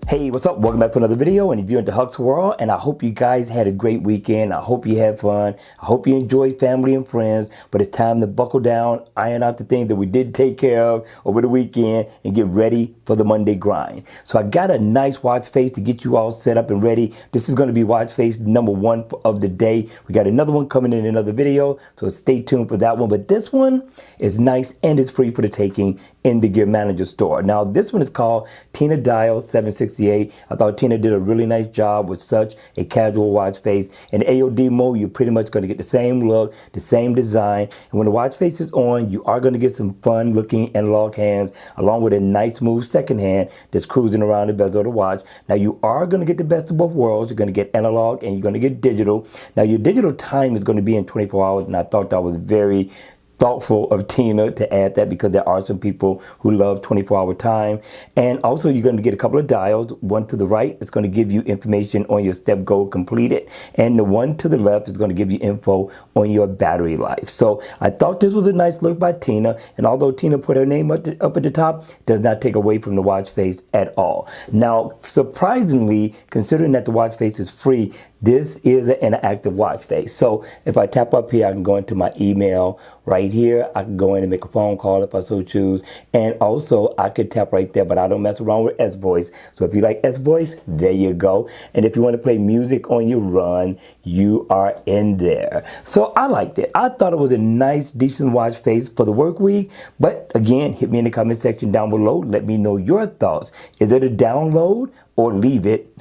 Hey, what's up? Welcome back to another video. And if you're into Huck's World, and I hope you guys had a great weekend. I hope you had fun. I hope you enjoyed family and friends. But it's time to buckle down, iron out the things that we did take care of over the weekend, and get ready for the Monday grind. So I got a nice watch face to get you all set up and ready. This is going to be watch face number 1 of the day. We got another one coming in another video, so stay tuned for that one. But this one is nice and it's free for the taking in the Gear Manager store. Now this one is called Tina Dial 768. I thought Tina did a really nice job with such a casual watch face. In AOD mode, you're pretty much going to get the same look, the same design. And when the watch face is on, you are going to get some fun looking analog hands along with a nice smooth second hand that's cruising around the bezel of the watch. Now you are going to get the best of both worlds. You're going to get analog and you're going to get digital. Now your digital time is going to be in 24 hours, and I thought that was very thoughtful of Tina to add that, because there are some people who love 24-hour time. And also you're going to get a couple of dials. One to the right is going to give you information on your step goal completed, and the one to the left is going to give you info on your battery life. So I thought this was a nice look by Tina, and although Tina put her name up at the top, it does not take away from the watch face at all. Now surprisingly, considering that the watch face is free, this is an interactive watch face. So if I tap up here, I can go into my email right here. I can go in and make a phone call if I so choose. And also I could tap right there, but I don't mess around with S voice. So if you like S voice, there you go. And if you want to play music on your run, you are in there. So I liked it. I thought it was a nice, decent watch face for the work week. But again, hit me in the comment section down below. Let me know your thoughts. Is it a download, or leave it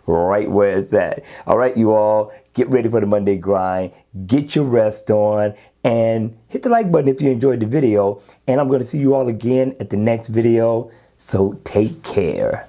right where it's at? All right, you all, get ready for the Monday grind. Get your rest on and hit the like button if you enjoyed the video. And I'm going to see you all again at the next video. So take care.